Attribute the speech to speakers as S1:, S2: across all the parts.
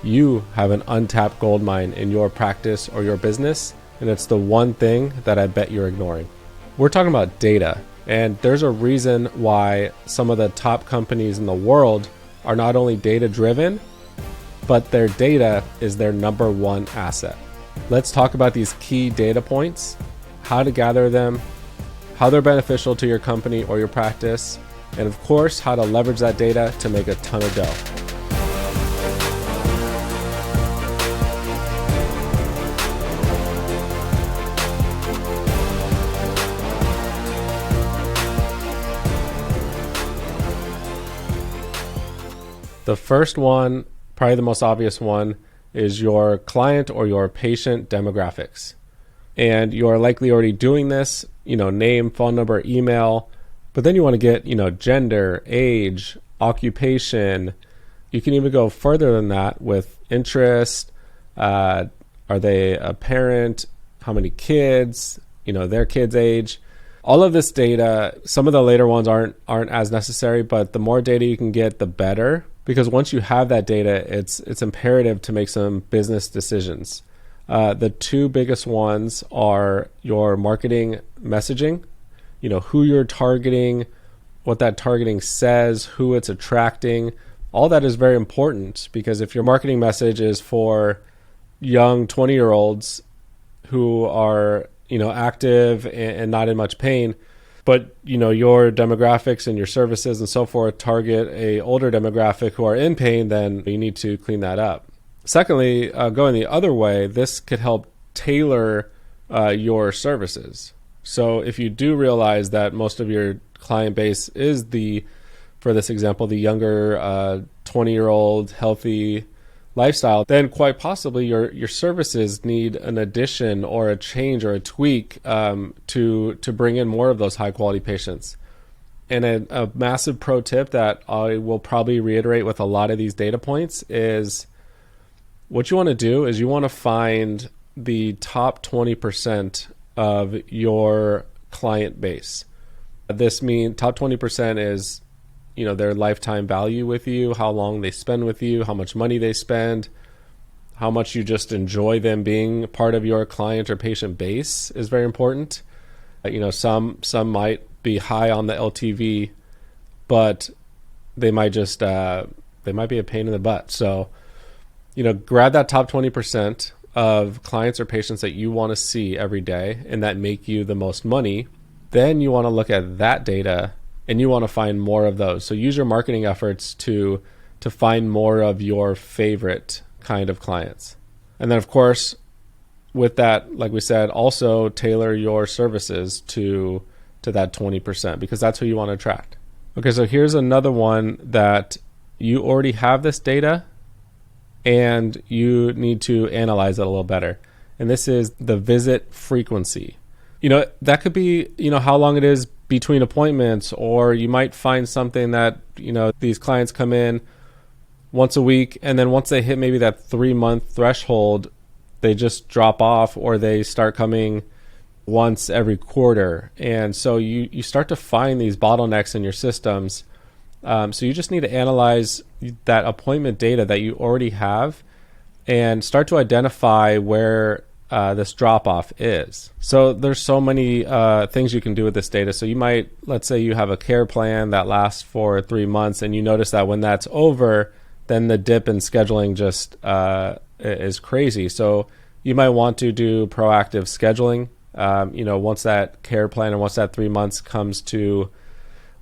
S1: you have an untapped gold mine in your practice or your business, and it's the one thing that I bet you're ignoring. We're talking about data, and there's a reason why some of the top companies in the world are not only data-driven, but their data is their number one asset. Let's talk about these key data points, how to gather them, how they're beneficial to your company or your practice, and of course, how to leverage that data to make a ton of dough. The first one, probably the most obvious one, is your client or your patient demographics. And you're likely already doing this, name, phone number, email, but then you want to get, gender, age, occupation. You can even go further than that with interest. Are they a parent? How many kids? Their kids' age. All of this data, some of the later ones aren't as necessary, but the more data you can get, the better. Because once you have that data, it's imperative to make some business decisions. The two biggest ones are your marketing messaging, who you're targeting, what that targeting says, who it's attracting. All that is very important, because if your marketing message is for young 20-year-olds who are, active and not in much pain, but your demographics and your services and so forth target a older demographic who are in pain, then you need to clean that up. Secondly, going the other way, this could help tailor your services. So if you do realize that most of your client base is for this example, the younger 20-year-old healthy lifestyle, then quite possibly your services need an addition or a change or a tweak to bring in more of those high quality patients. And a massive pro tip that I will probably reiterate with a lot of these data points is what you want to do is you want to find the top 20% of your client base. This means top 20% is their lifetime value with you, how long they spend with you, how much money they spend, how much you just enjoy them being part of your client or patient base is very important. Some might be high on the LTV, but they might just they might be a pain in the butt. So, grab that top 20% of clients or patients that you want to see every day and that make you the most money. Then you want to look at that data and you want to find more of those. So use your marketing efforts to find more of your favorite kind of clients. And then, of course, with that, like we said, also tailor your services to that 20% because that's who you want to attract. Okay, so here's another one that you already have this data and you need to analyze it a little better. And this is the visit frequency. That could be, how long it is between appointments, or you might find something that, these clients come in once a week, and then once they hit maybe that 3-month threshold, they just drop off, or they start coming once every quarter. And so you start to find these bottlenecks in your systems. So you just need to analyze that appointment data that you already have and start to identify where this drop-off is. So there's so many things you can do with this data. So you might, let's say you have a care plan that lasts for 3 months and you notice that when that's over, then the dip in scheduling just is crazy. So you might want to do proactive scheduling. Once that care plan and once that 3 months comes to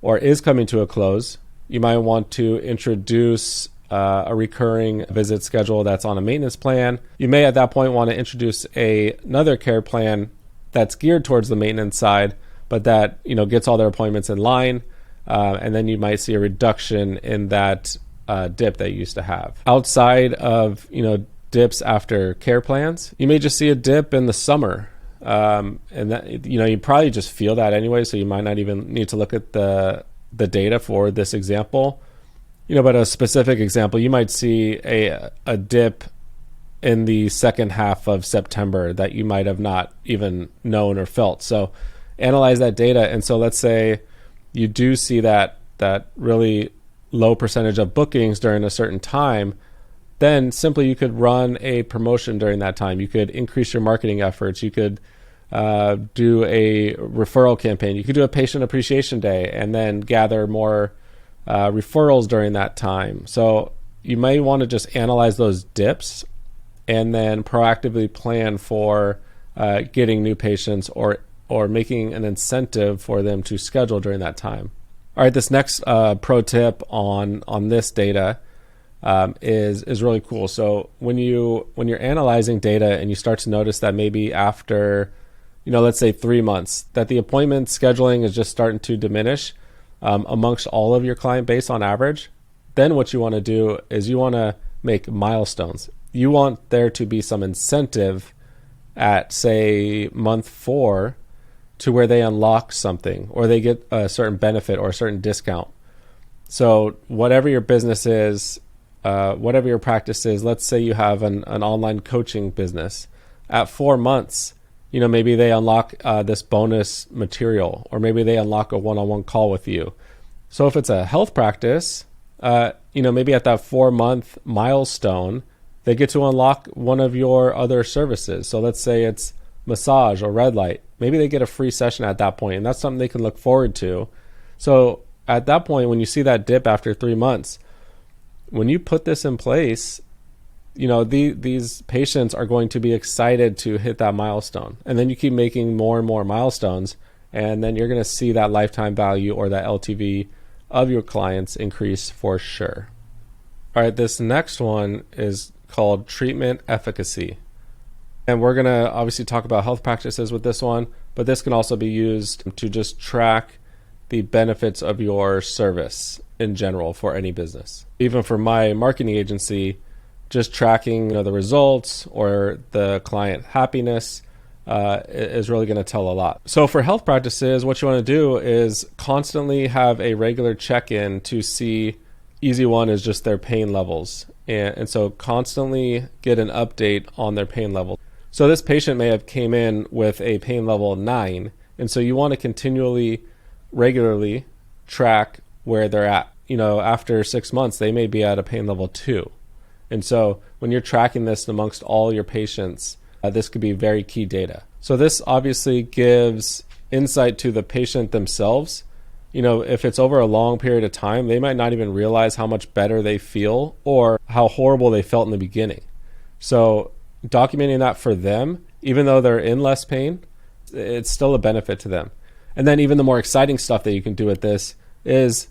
S1: or is coming to a close, you might want to introduce a recurring visit schedule that's on a maintenance plan. You may at that point want to introduce another care plan that's geared towards the maintenance side, but that gets all their appointments in line, and then you might see a reduction in that dip that you used to have. Outside of dips after care plans, you may just see a dip in the summer, and that you probably just feel that anyway, so you might not even need to look at the data for this example. But a specific example, you might see a dip in the second half of September that you might have not even known or felt. So analyze that data. And so let's say you do see that really low percentage of bookings during a certain time, then simply you could run a promotion during that time. You could increase your marketing efforts. You could do a referral campaign. You could do a patient appreciation day and then gather more referrals during that time. So you may want to just analyze those dips and then proactively plan for getting new patients or making an incentive for them to schedule during that time. All right, this next pro tip on this data is really cool. So when you're analyzing data and you start to notice that maybe after, let's say 3 months, that the appointment scheduling is just starting to diminish amongst all of your client base on average, then what you want to do is you want to make milestones. You want there to be some incentive at, say, month 4 to where they unlock something or they get a certain benefit or a certain discount. So whatever your business is, whatever your practice is, let's say you have an online coaching business. At 4 months, maybe they unlock this bonus material, or maybe they unlock a one-on-one call with you. So if it's a health practice, maybe at that 4-month milestone, they get to unlock one of your other services. So let's say it's massage or red light. Maybe they get a free session at that point, and that's something they can look forward to. So at that point, when you see that dip after 3 months, when you put this in place, these patients are going to be excited to hit that milestone. And then you keep making more and more milestones, and then you're going to see that lifetime value or that LTV of your clients increase for sure. All right, this next one is called treatment efficacy. And we're going to obviously talk about health practices with this one, but this can also be used to just track the benefits of your service in general for any business. Even for my marketing agency, just tracking the results or the client happiness is really going to tell a lot. So for health practices, what you want to do is constantly have a regular check-in to see. Easy one is just their pain levels. And so constantly get an update on their pain level. So this patient may have came in with a pain level 9. And so you want to continually, regularly track where they're at. After 6 months, they may be at a pain level 2. And so when you're tracking this amongst all your patients, this could be very key data. So this obviously gives insight to the patient themselves. If it's over a long period of time, they might not even realize how much better they feel or how horrible they felt in the beginning. So documenting that for them, even though they're in less pain, it's still a benefit to them. And then even the more exciting stuff that you can do with this is,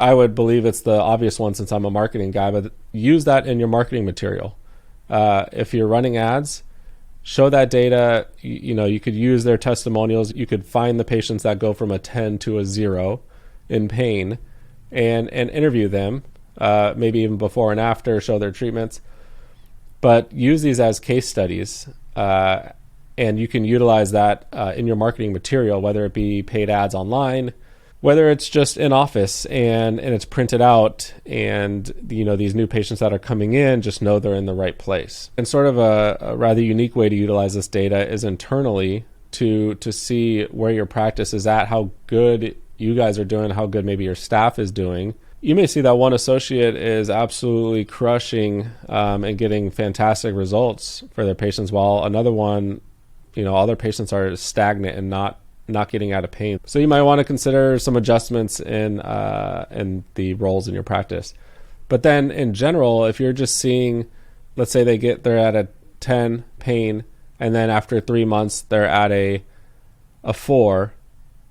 S1: I would believe it's the obvious one since I'm a marketing guy, but use that in your marketing material. If you're running ads, show that data. You could use their testimonials. You could find the patients that go from a 10 to a 0 in pain and interview them, maybe even before and after, show their treatments. But use these as case studies, and you can utilize that in your marketing material, whether it be paid ads online, whether it's just in office and it's printed out, and these new patients that are coming in just know they're in the right place. And sort of a rather unique way to utilize this data is internally to see where your practice is at, how good you guys are doing, how good maybe your staff is doing. You may see that one associate is absolutely crushing and getting fantastic results for their patients, while another one, all their patients are stagnant and not getting out of pain. So you might want to consider some adjustments in the roles in your practice. But then in general, if you're just seeing, let's say they're at a 10 pain, and then after 3 months they're at a 4,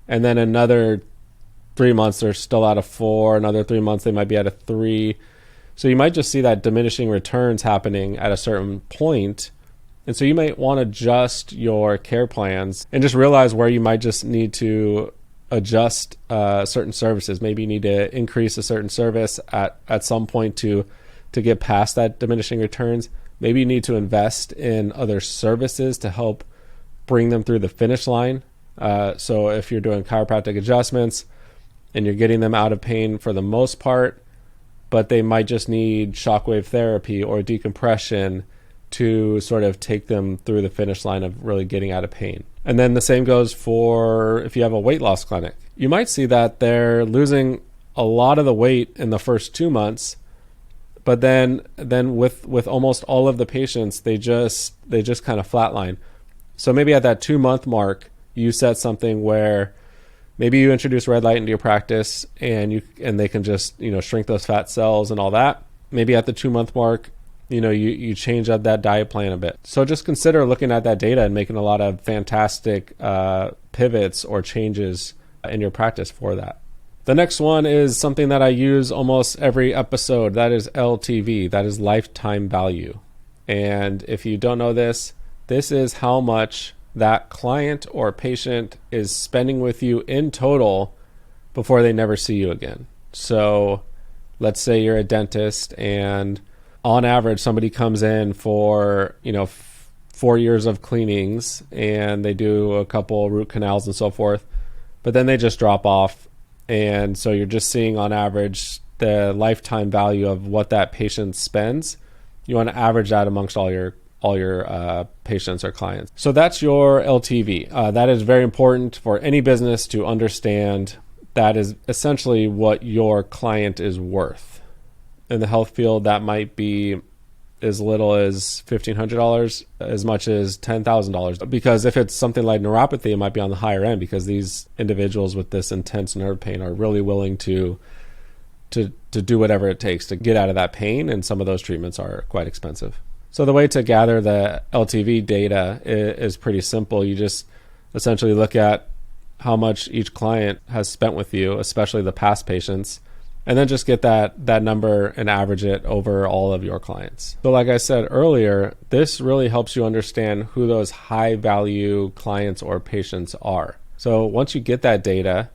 S1: and then another 3 months they're still at a 4, another 3 months they might be at a 3. So you might just see that diminishing returns happening at a certain point. And so you might want to adjust your care plans and just realize where you might just need to adjust certain services. Maybe you need to increase a certain service at some point to get past that diminishing returns. Maybe you need to invest in other services to help bring them through the finish line. So if you're doing chiropractic adjustments and you're getting them out of pain for the most part, but they might just need shockwave therapy or decompression to sort of take them through the finish line of really getting out of pain. And then the same goes for if you have a weight loss clinic. You might see that they're losing a lot of the weight in the first 2 months, But then with almost all of the patients, they just kind of flatline. So maybe at that 2-month mark, you set something where maybe you introduce red light into your practice and they can just, shrink those fat cells and all that. Maybe at the 2-month mark, you change up that diet plan a bit. So just consider looking at that data and making a lot of fantastic pivots or changes in your practice for that. The next one is something that I use almost every episode. That is LTV. That is lifetime value. And if you don't know this is how much that client or patient is spending with you in total before they never see you again. So let's say you're a dentist and on average somebody comes in for 4 years of cleanings and they do a couple root canals and so forth, but then they just drop off. And so you're just seeing on average the lifetime value of what that patient spends. You want to average that amongst all your patients or clients. So that's your LTV. That is very important for any business to understand. That is essentially what your client is worth. In the health field, that might be as little as $1,500, as much as $10,000. Because if it's something like neuropathy, it might be on the higher end because these individuals with this intense nerve pain are really willing to do whatever it takes to get out of that pain, and some of those treatments are quite expensive. So the way to gather the LTV data is pretty simple. You just essentially look at how much each client has spent with you, especially the past patients, and then just get that number and average it over all of your clients. So like I said earlier, this really helps you understand who those high value clients or patients are. So once you get that data,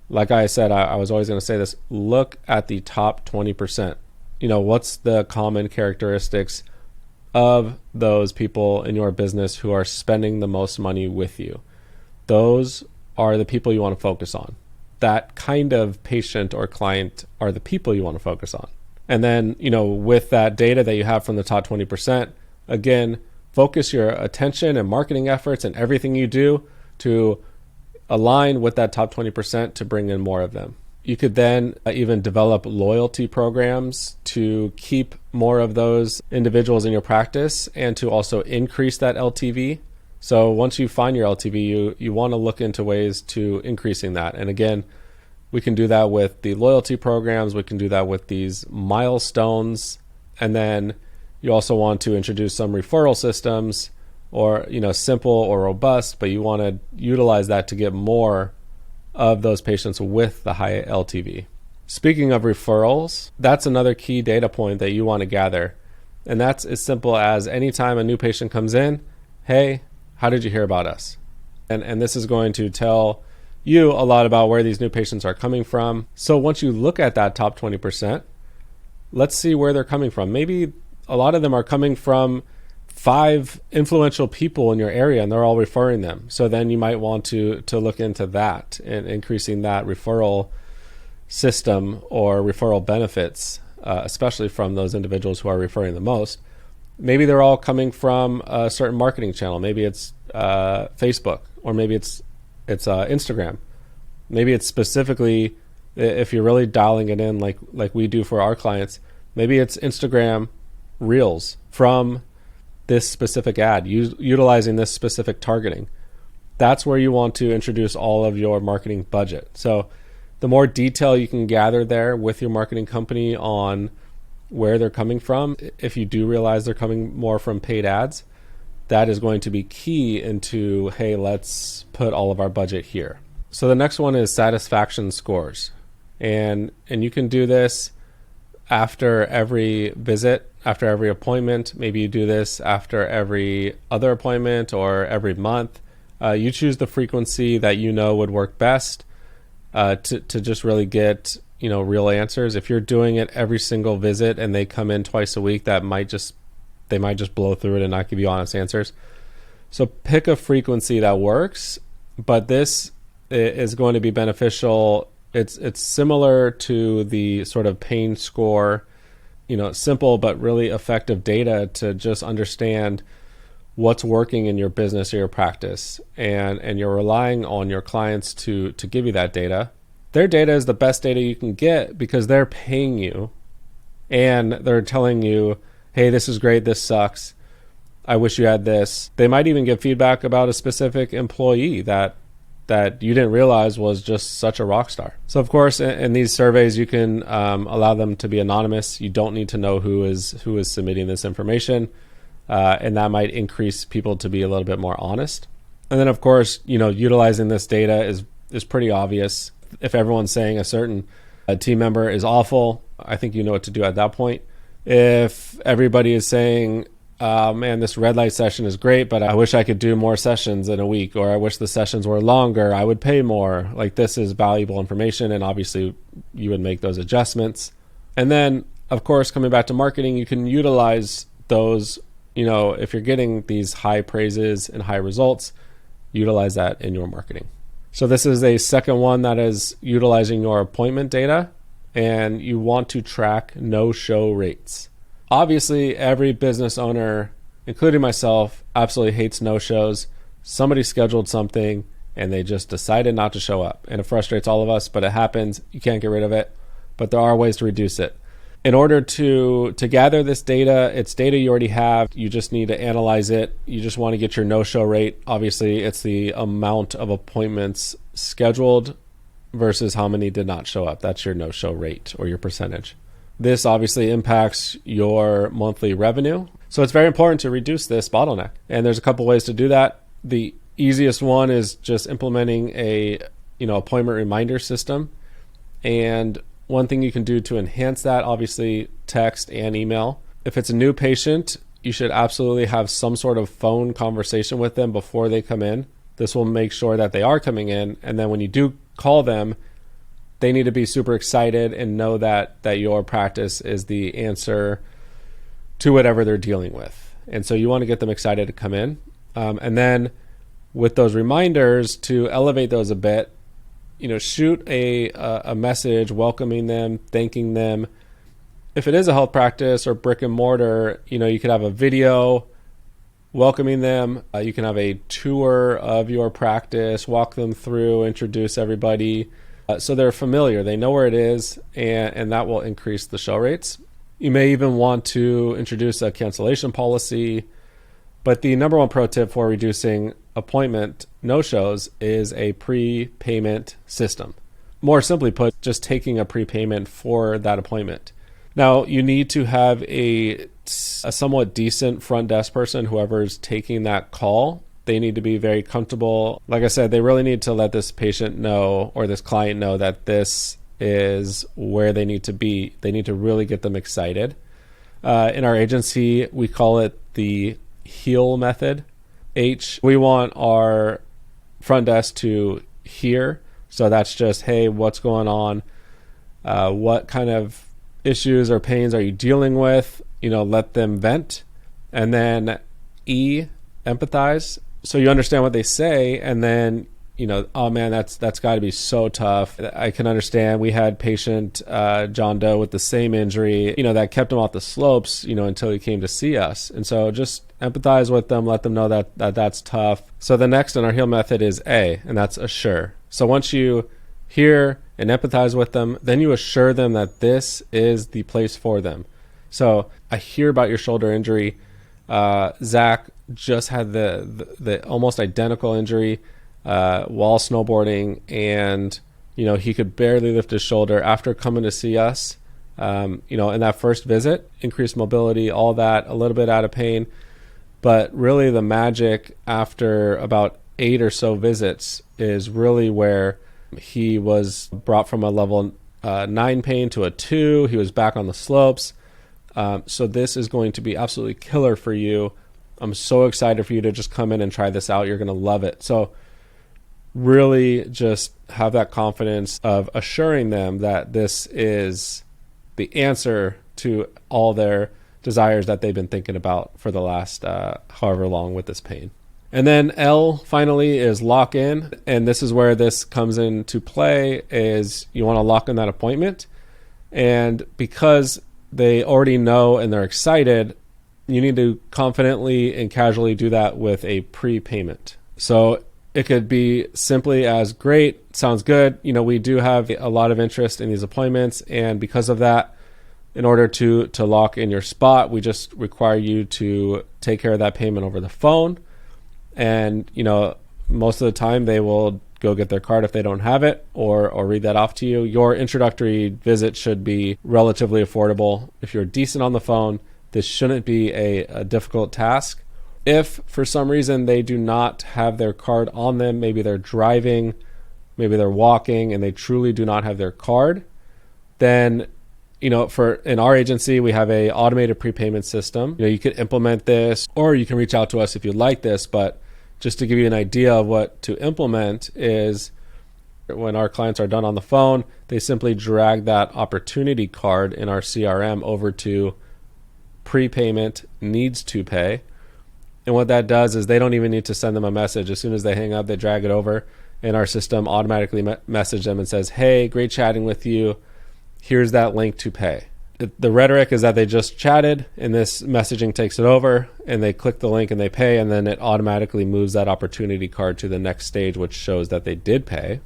S1: like I said, I was always going to say this, look at the top 20%. What's the common characteristics of those people in your business who are spending the most money with you? Those are the people you want to focus on. That kind of patient or client are the people you want to focus on. And then, with that data that you have from the top 20%, again, focus your attention and marketing efforts and everything you do to align with that top 20% to bring in more of them. You could then even develop loyalty programs to keep more of those individuals in your practice and to also increase that LTV. So once you find your LTV, you want to look into ways to increasing that. And again, we can do that with the loyalty programs. We can do that with these milestones. And then you also want to introduce some referral systems, or simple or robust, but you want to utilize that to get more of those patients with the high LTV. Speaking of referrals, that's another key data point that you want to gather. And that's as simple as anytime a new patient comes in, hey, how did you hear about us? And this is going to tell you a lot about where these new patients are coming from. So once you look at that top 20%, let's see where they're coming from. Maybe a lot of them are coming from 5 influential people in your area and they're all referring them. So then you might want to look into that and increasing that referral system or referral benefits, especially from those individuals who are referring the most. Maybe they're all coming from a certain marketing channel. Maybe it's Facebook, or maybe it's Instagram. Maybe it's specifically, if you're really dialing it in like we do for our clients, maybe it's Instagram Reels from this specific ad, utilizing this specific targeting. That's where you want to introduce all of your marketing budget. So the more detail you can gather there with your marketing company on where they're coming from, if you do realize they're coming more from paid ads, that is going to be key into, hey, let's put all of our budget here. So the next one is satisfaction scores. And you can do this after every visit, after every appointment. Maybe you do this after every other appointment or every month. You choose the frequency that would work best to just really get real answers. If you're doing it every single visit and they come in twice a week, they might just blow through it and not give you honest answers. So pick a frequency that works, but this is going to be beneficial. It's similar to the sort of pain score, simple but really effective data to just understand what's working in your business or your practice, and you're relying on your clients to give you that data. Their data is the best data you can get because they're paying you and they're telling you, hey, this is great, this sucks, I wish you had this. They might even give feedback about a specific employee that you didn't realize was just such a rock star. So of course, in these surveys, you can allow them to be anonymous. You don't need to know who is submitting this information, and that might increase people to be a little bit more honest. And then of course, utilizing this data is pretty obvious. If everyone's saying a certain team member is awful, I think you know what to do at that point. If everybody is saying, man, this red light session is great, but I wish I could do more sessions in a week, or I wish the sessions were longer, I would pay more. Like, this is valuable information, and obviously you would make those adjustments. And then, of course, coming back to marketing, you can utilize those, if you're getting these high praises and high results, utilize that in your marketing. So this is a second one that is utilizing your appointment data, and you want to track no-show rates. Obviously, every business owner, including myself, absolutely hates no-shows. Somebody scheduled something and they just decided not to show up. And it frustrates all of us, but it happens. You can't get rid of it, but there are ways to reduce it. In order to gather this data, it's data you already have. You just need to analyze it. You just want to get your no-show rate. Obviously, it's the amount of appointments scheduled versus how many did not show up. That's your no-show rate, or your percentage. This obviously impacts your monthly revenue. So it's very important to reduce this bottleneck. And there's a couple ways to do that. The easiest one is just implementing a appointment reminder system. And one thing you can do to enhance that, obviously text and email. If it's a new patient, you should absolutely have some sort of phone conversation with them before they come in. This will make sure that they are coming in. And then when you do call them, they need to be super excited and know that your practice is the answer to whatever they're dealing with. And so you want to get them excited to come in. And then with those reminders, to elevate those a bit, shoot a message welcoming them, thanking them. If it is a health practice or brick and mortar, you could have a video welcoming them. You can have a tour of your practice, walk them through, introduce everybody. So they're familiar, they know where it is, and that will increase the show rates. You may even want to introduce a cancellation policy, but the number one pro tip for reducing appointment no-shows is a prepayment system. More simply put, just taking a prepayment for that appointment. Now, you need to have a somewhat decent front desk person, whoever's taking that call. They need to be very comfortable. Like I said, they really need to let this patient know, or this client know, that this is where they need to be. They need to really get them excited. In our agency, we call it the HEAL method. H, we want our front desk to hear. So that's just, hey, what's going on? What kind of issues or pains are you dealing with? Let them vent. And then E, empathize. So you understand what they say, and then, oh man, that's got to be so tough. I can understand. We had patient John Doe with the same injury, that kept him off the slopes, until he came to see us. And so just empathize with them, let them know that that's tough. So the next in our HEAL method is A, and that's assure. So once you hear and empathize with them, then you assure them that this is the place for them. So I hear about your shoulder injury. Zach just had the almost identical injury while snowboarding, and he could barely lift his shoulder after coming to see us. In that first visit, increased mobility, all that, a little bit out of pain, but really the magic after about 8 or so visits is really where he was brought from a level 9 pain to a 2. He was back on the slopes. So this is going to be absolutely killer for you. I'm so excited for you to just come in and try this out. You're going to love it. So really just have that confidence of assuring them that this is the answer to all their desires that they've been thinking about for the last however long with this pain. And then L finally is lock in. And this is where this comes into play, is you want to lock in that appointment. And because they already know and they're excited, you need to confidently and casually do that with a prepayment. So it could be simply as, great, sounds good. We do have a lot of interest in these appointments, and because of that, in order to lock in your spot, we just require you to take care of that payment over the phone. And, most of the time they will go get their card if they don't have it, or read that off to you. Your introductory visit should be relatively affordable. If you're decent on the phone, this shouldn't be a difficult task. If for some reason they do not have their card on them, maybe they're driving, maybe they're walking, and they truly do not have their card, then, in our agency, we have a automated prepayment system. You could implement this, or you can reach out to us if you'd like this, but just to give you an idea of what to implement is when our clients are done on the phone, they simply drag that opportunity card in our CRM over to prepayment needs to pay. And what that does is they don't even need to send them a message. As soon as they hang up, they drag it over, and our system automatically messages them and says, hey, great chatting with you. Here's that link to pay. The rhetoric is that they just chatted, and this messaging takes it over, and they click the link and they pay, and then it automatically moves that opportunity card to the next stage, which shows that they did pay.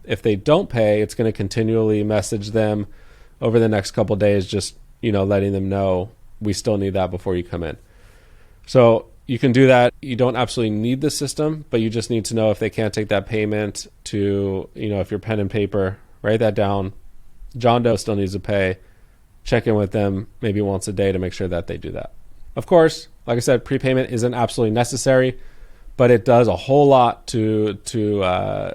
S1: If they don't pay, it's going to continually message them over the next couple of days, just letting them know we still need that before you come in. So you can do that. You don't absolutely need the system, but you just need to know if they can't take that payment to, if you're pen and paper, write that down. John Doe still needs to pay. Check in with them maybe once a day to make sure that they do that. Of course, like I said, prepayment isn't absolutely necessary, but it does a whole lot to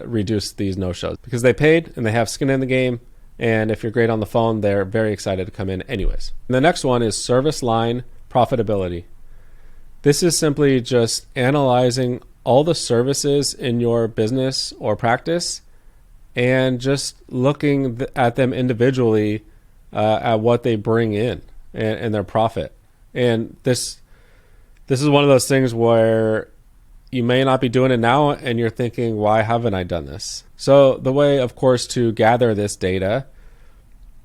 S1: reduce these no-shows because they paid and they have skin in the game. And if you're great on the phone, they're very excited to come in anyways. And the next one is service line profitability. This is simply just analyzing all the services in your business or practice and just looking at them individually at what they bring in and their profit. And this is one of those things where you may not be doing it now and you're thinking, why haven't I done this? So the way, of course, to gather this data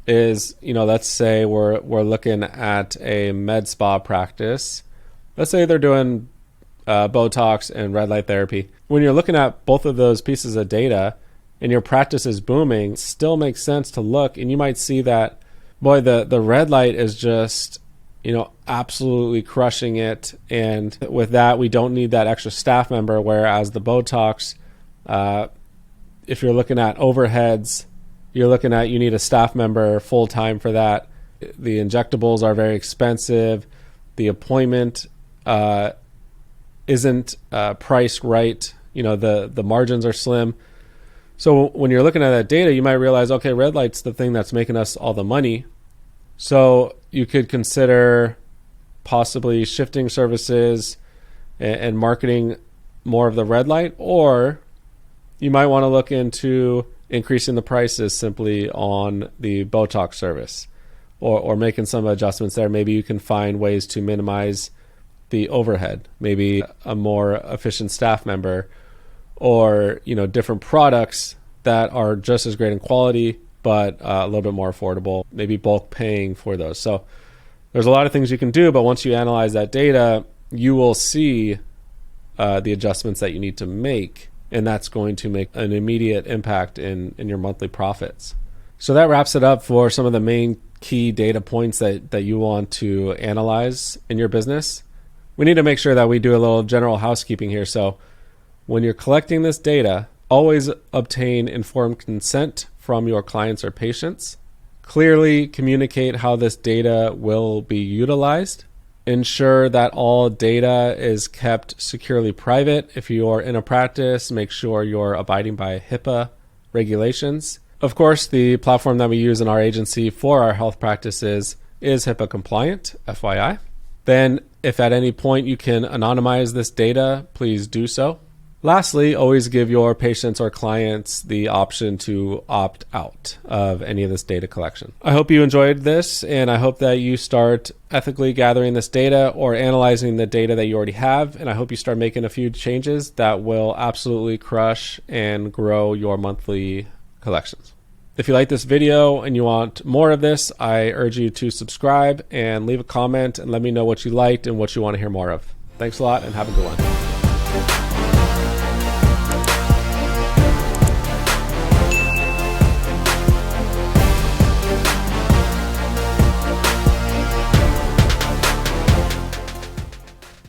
S1: is, let's say we're looking at a med spa practice. Let's say they're doing Botox and red light therapy. When you're looking at both of those pieces of data and your practice is booming, it still makes sense to look, and you might see that, boy, the red light is just, absolutely crushing it. And with that, we don't need that extra staff member. Whereas the Botox, if you're looking at overheads, you need a staff member full time for that. The injectables are very expensive. The appointment isn't priced right. The margins are slim. So when you're looking at that data, you might realize, okay, red light's the thing that's making us all the money. So you could consider possibly shifting services and marketing more of the red light, or you might want to look into increasing the prices simply on the Botox service, or making some adjustments there. Maybe you can find ways to minimize the overhead, maybe a more efficient staff member, or different products that are just as great in quality but a little bit more affordable, maybe bulk paying for those. So there's a lot of things you can do, but once you analyze that data, you will see the adjustments that you need to make, and that's going to make an immediate impact in your monthly profits. So that wraps it up for some of the main key data points that you want to analyze in your business. We need to make sure that we do a little general housekeeping here. So when you're collecting this data, always obtain informed consent from your clients or patients. Clearly communicate how this data will be utilized. Ensure that all data is kept securely private. If you're in a practice, make sure you're abiding by HIPAA regulations. Of course, the platform that we use in our agency for our health practices is HIPAA compliant, FYI. Then, if at any point you can anonymize this data, please do so. Lastly, always give your patients or clients the option to opt out of any of this data collection. I hope you enjoyed this, and I hope that you start ethically gathering this data or analyzing the data that you already have, and I hope you start making a few changes that will absolutely crush and grow your monthly collections. If you like this video and you want more of this, I urge you to subscribe and leave a comment and let me know what you liked and what you want to hear more of. Thanks a lot and have a good one.